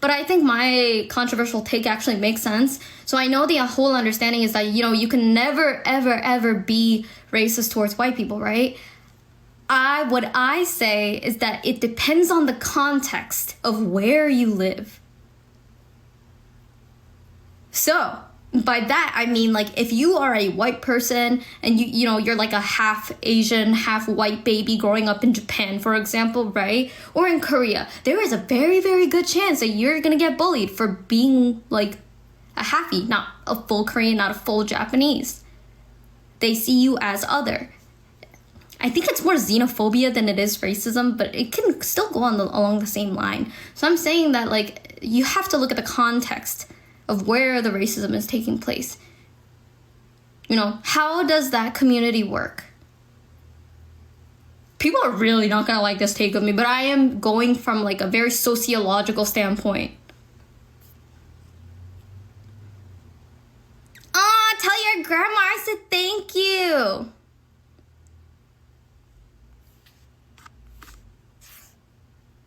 but I think my controversial take actually makes sense. So I know the whole understanding is that, you can never, ever, ever be racist towards white people, right? What I say is that it depends on the context of where you live. So by that, I mean, like, if you are a white person and you're like a half Asian, half white baby growing up in Japan, for example, right? Or in Korea, there is a very, very good chance that you're gonna get bullied for being like a halfie, not a full Korean, not a full Japanese. They see you as other. I think it's more xenophobia than it is racism, but it can still go along the same line. So I'm saying that, like, you have to look at the context of where the racism is taking place. How does that community work? People are really not gonna like this take of me, but I am going from like a very sociological standpoint. Tell your grandma I said thank you.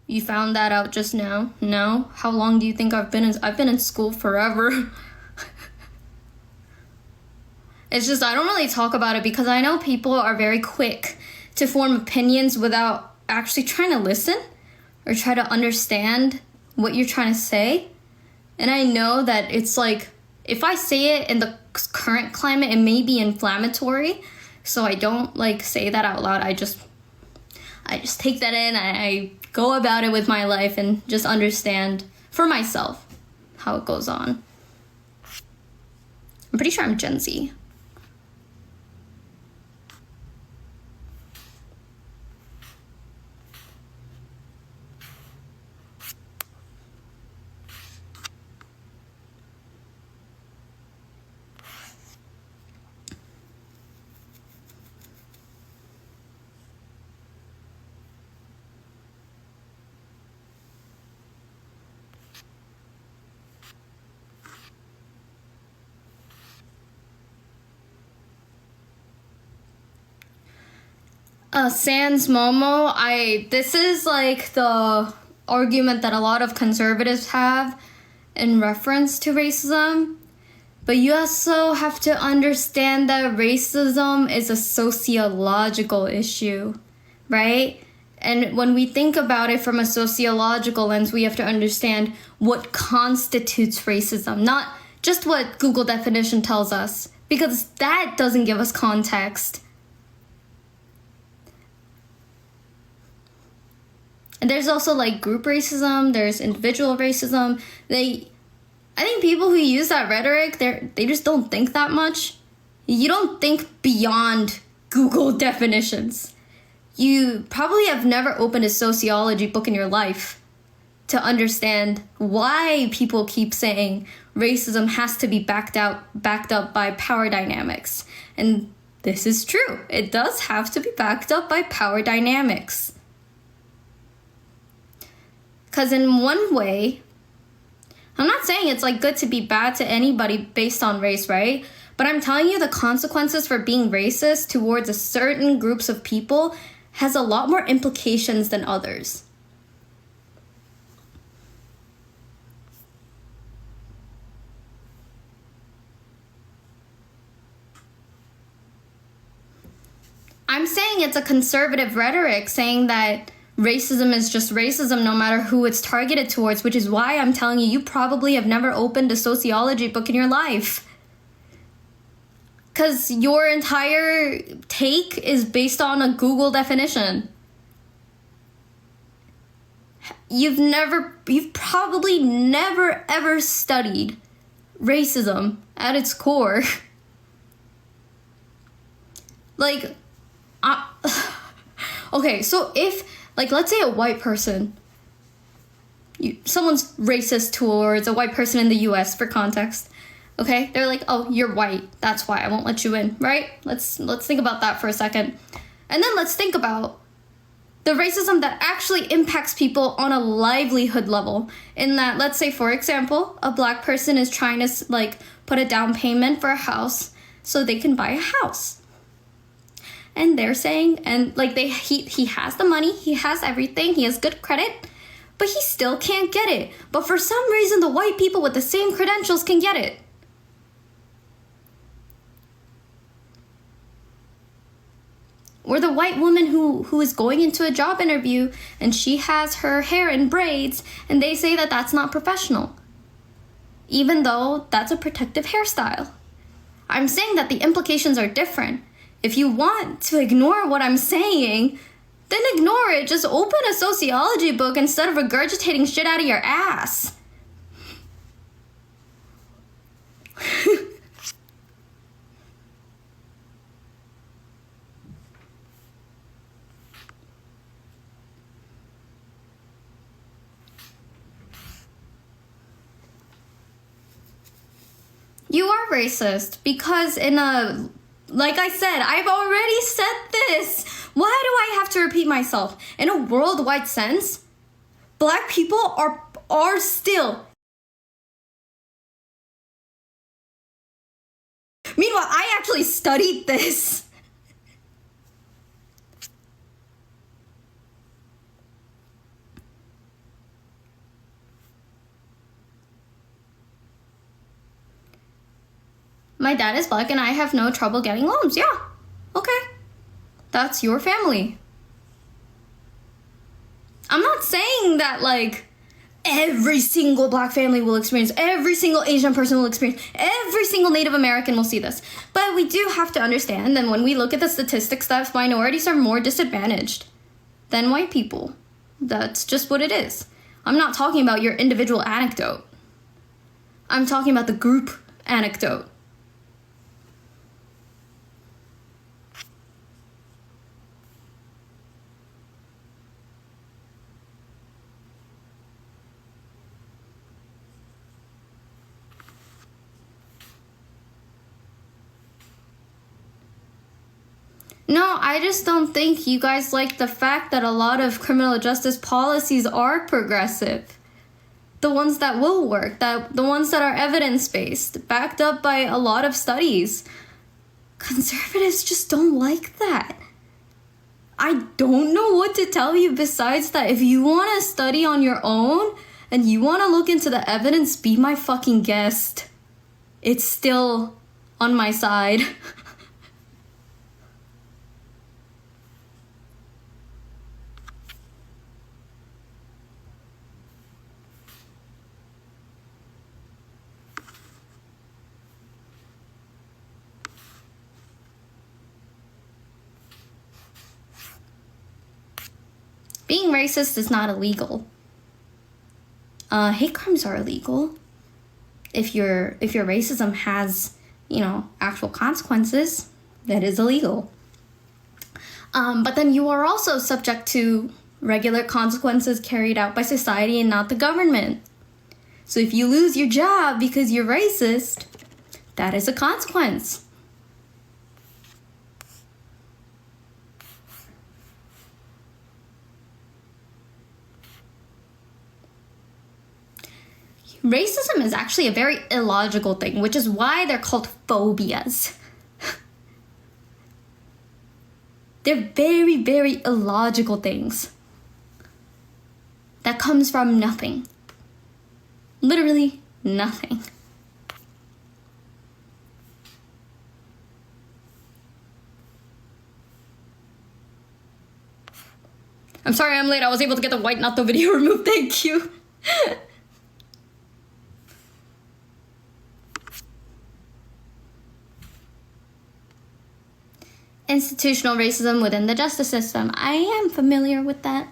You found that out just now? No? How long do you think I've been in school forever. It's just I don't really talk about it because I know people are very quick to form opinions without actually trying to listen or try to understand what you're trying to say. And I know that it's like, if I say it in the current climate, it may be inflammatory. So I don't like say that out loud. I just take that in. I go about it with my life and just understand for myself how it goes on. I'm pretty sure I'm Gen Z. Sans Momo, this is like the argument that a lot of conservatives have in reference to racism. But you also have to understand that racism is a sociological issue, right? And when we think about it from a sociological lens, we have to understand what constitutes racism, not just what Google definition tells us, because that doesn't give us context. And there's also like group racism, there's individual racism. I think people who use that rhetoric, they just don't think that much. You don't think beyond Google definitions. You probably have never opened a sociology book in your life to understand why people keep saying racism has to be backed up by power dynamics. And this is true. It does have to be backed up by power dynamics. Because in one way, I'm not saying it's like good to be bad to anybody based on race, right? But I'm telling you the consequences for being racist towards a certain groups of people has a lot more implications than others. I'm saying it's a conservative rhetoric saying that racism is just racism no matter who it's targeted towards, which is why I'm telling you, you probably have never opened a sociology book in your life. Because your entire take is based on a Google definition. You've probably never ever studied racism at its core. Okay, so if, let's say a white person, someone's racist towards a white person in the US, for context, okay? They're like, oh, you're white, that's why I won't let you in, right? Let's think about that for a second. And then let's think about the racism that actually impacts people on a livelihood level. In that, let's say, for example, a black person is trying to, put a down payment for a house so they can buy a house. And they're saying, and he has the money, he has everything, he has good credit, but he still can't get it. But for some reason, the white people with the same credentials can get it. Or the white woman who is going into a job interview and she has her hair in braids and they say that that's not professional, even though that's a protective hairstyle. I'm saying that the implications are different. If you want to ignore what I'm saying, then ignore it. Just open a sociology book instead of regurgitating shit out of your ass. You are racist because like I said, I've already said this. Why do I have to repeat myself? In a worldwide sense, black people are still. Meanwhile, I actually studied this. My dad is black and I have no trouble getting loans. Yeah, okay. That's your family. I'm not saying that, like, every single black family will experience, every single Asian person will experience, every single Native American will see this. But we do have to understand that when we look at the statistics, that minorities are more disadvantaged than white people. That's just what it is. I'm not talking about your individual anecdote. I'm talking about the group anecdote. No, I just don't think you guys like the fact that a lot of criminal justice policies are progressive. The ones that will work, the ones that are evidence-based, backed up by a lot of studies. Conservatives just don't like that. I don't know what to tell you besides that if you want to study on your own and you want to look into the evidence, be my fucking guest. It's still on my side. Being racist is not illegal. Hate crimes are illegal. If your racism has, actual consequences, that is illegal. But then you are also subject to regular consequences carried out by society and not the government. So if you lose your job because you're racist, that is a consequence. Racism is actually a very illogical thing, which is why they're called phobias. They're very, very illogical things that comes from nothing. Literally nothing. I'm sorry I'm late. I was able to get the white natto video removed. Thank you. Institutional racism within the justice system. I am familiar with that.